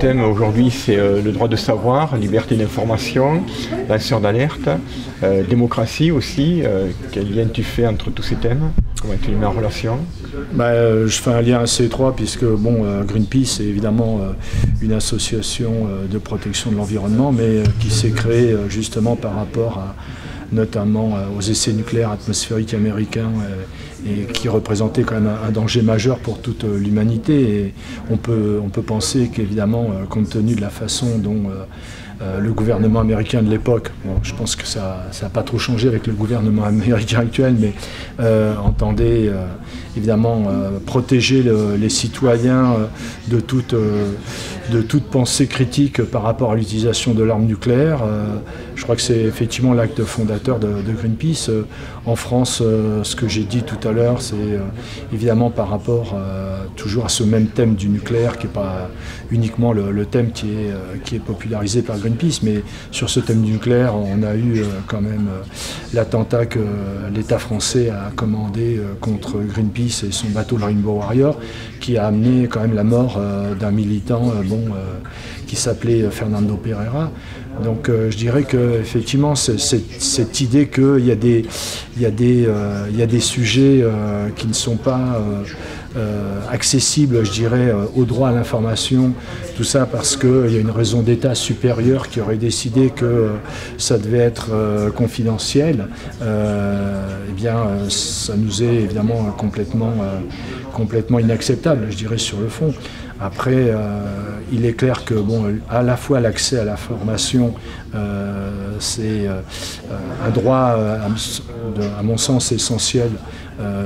thème aujourd'hui, c'est le droit de savoir, liberté d'information, lanceur d'alerte, démocratie aussi. Quel lien tu fais entre tous ces thèmes? Comment tu les mets en relation? Je fais un lien assez étroit puisque Greenpeace est évidemment une association de protection de l'environnement, mais qui s'est créée justement par rapport notamment aux essais nucléaires atmosphériques américains et qui représentait quand même un danger majeur pour toute l'humanité. Et on peut penser qu'évidemment, compte tenu de la façon dont le gouvernement américain de l'époque, je pense que ça n'a pas trop changé avec le gouvernement américain actuel, mais entendait évidemment protéger les citoyens de toute pensée critique par rapport à l'utilisation de l'arme nucléaire. Je crois que c'est effectivement l'acte fondateur de Greenpeace. En France, ce que j'ai dit tout à l'heure, c'est évidemment par rapport toujours à ce même thème du nucléaire, qui n'est pas uniquement le thème qui est popularisé par Greenpeace, mais sur ce thème du nucléaire, on a eu quand même l'attentat que l'État français a commandé contre Greenpeace et son bateau le Rainbow Warrior, qui a amené quand même la mort d'un militant qui s'appelait Fernando Pereira. Donc je dirais qu'effectivement, cette idée qu'il y a des sujets qui ne sont pas accessibles, je dirais, au droit à l'information, tout ça parce qu'il y a une raison d'État supérieure qui aurait décidé que ça devait être confidentiel, eh bien ça nous est évidemment complètement inacceptable, je dirais, sur le fond. Après, il est clair que à la fois l'accès à l'information, c'est un droit, à mon sens, essentiel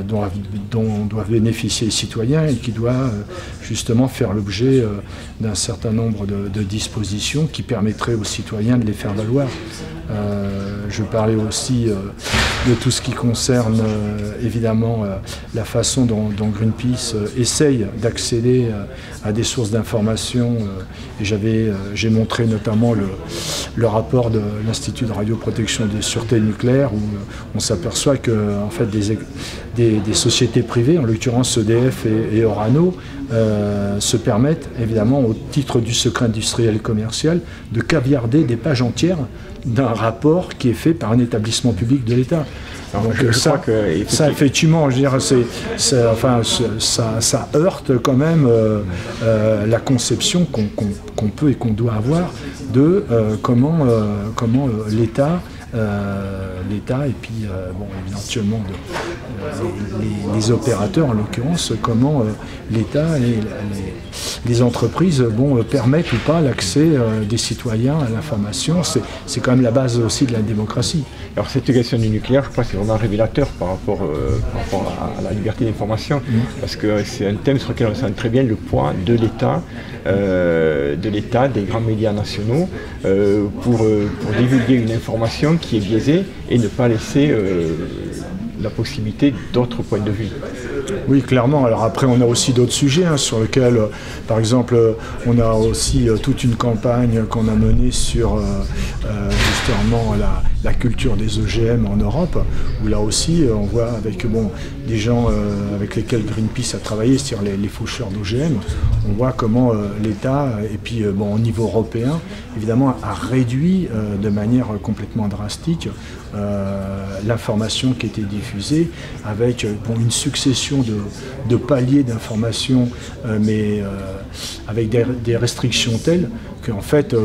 dont doivent bénéficier les citoyens et qui doit justement faire l'objet d'un certain nombre de dispositions qui permettraient aux citoyens de les faire valoir. Je parlais aussi de tout ce qui concerne évidemment la façon dont Greenpeace essaye d'accéder à des sources d'information. Et j'ai montré notamment le rapport de l'Institut de radioprotection et de sûreté nucléaire, où on s'aperçoit que en fait, des sociétés privées, en l'occurrence EDF et Orano, se permettent évidemment au titre du secret industriel et commercial de caviarder des pages entières d'un rapport qui est fait par un établissement public de l'État. Donc ça, effectivement, je veux dire, ça heurte quand même la conception qu'on peut et qu'on doit avoir de comment l'État et puis éventuellement les opérateurs, en l'occurrence, comment l'État et les entreprises permettent ou pas l'accès des citoyens à l'information. C'est quand même la base aussi de la démocratie. Alors cette question du nucléaire, je crois que c'est vraiment révélateur par rapport à la liberté d'information, parce que c'est un thème sur lequel on sent très bien le poids de l'État, des grands médias nationaux, pour divulguer une information qui est biaisée et ne pas laisser la possibilité d'autres points de vue. Oui, clairement. Alors après, on a aussi d'autres sujets sur lesquels, par exemple, on a aussi toute une campagne qu'on a menée sur justement la culture des OGM en Europe, où là aussi, on voit avec des gens avec lesquels Greenpeace a travaillé, c'est-à-dire les faucheurs d'OGM, on voit comment l'État, et puis au niveau européen, évidemment, a réduit de manière complètement drastique l'information qui était diffusée, avec une succession de paliers d'informations, mais avec des restrictions telles qu'en fait,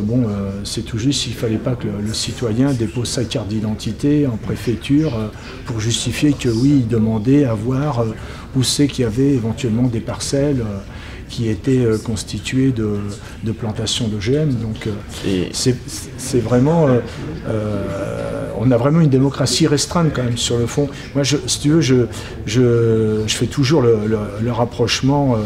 c'est tout juste, il ne fallait pas que le citoyen dépose sa carte d'identité en préfecture pour justifier que oui, il demandait à voir où c'est qu'il y avait éventuellement des parcelles qui étaient constituées de plantations d'OGM. Donc c'est vraiment... on a vraiment une démocratie restreinte quand même sur le fond. Moi, si tu veux, je fais toujours le rapprochement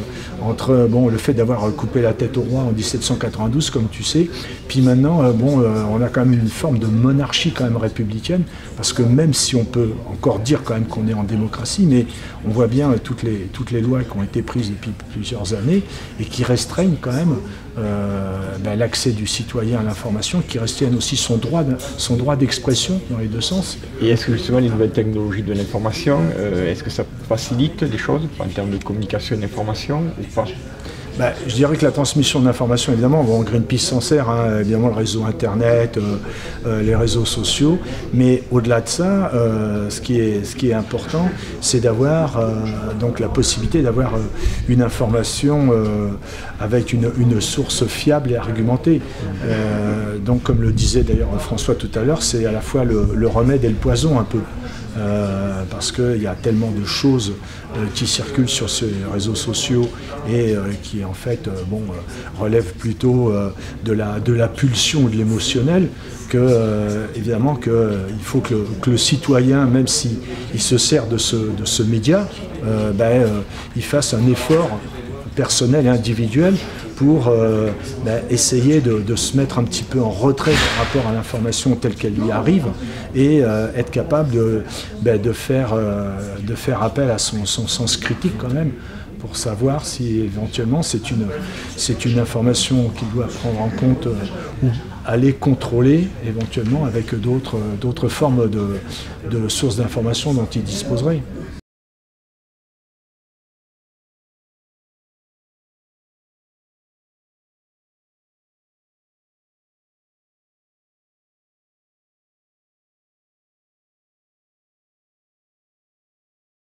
entre le fait d'avoir coupé la tête au roi en 1792, comme tu sais, puis maintenant, on a quand même une forme de monarchie quand même républicaine, parce que même si on peut encore dire quand même qu'on est en démocratie, mais on voit bien toutes les lois qui ont été prises depuis plusieurs années et qui restreignent quand même l'accès du citoyen à l'information, qui restreignent aussi son droit d'expression dans les deux sens. Et est-ce que justement les nouvelles technologies de l'information, est-ce que ça facilite les choses en termes de communication et d'information ou pas? Je dirais que la transmission d'informations, évidemment, bon, Greenpeace s'en sert, hein, évidemment le réseau Internet, les réseaux sociaux, mais au-delà de ça, ce qui est important, c'est d'avoir donc la possibilité d'avoir une information avec une source fiable et argumentée. Donc comme le disait d'ailleurs François tout à l'heure, c'est à la fois le remède et le poison un peu. Parce qu'il y a tellement de choses qui circulent sur ces réseaux sociaux et qui en fait relèvent plutôt de la pulsion ou de l'émotionnel que évidemment qu'il faut que le citoyen, même s'il se sert de ce média, il fasse un effort personnel et individuel pour essayer de se mettre un petit peu en retrait par rapport à l'information telle qu'elle lui arrive et être capable de faire appel à son sens critique quand même pour savoir si éventuellement c'est une information qu'il doit prendre en compte ou aller contrôler éventuellement avec d'autres formes de sources d'information dont il disposerait.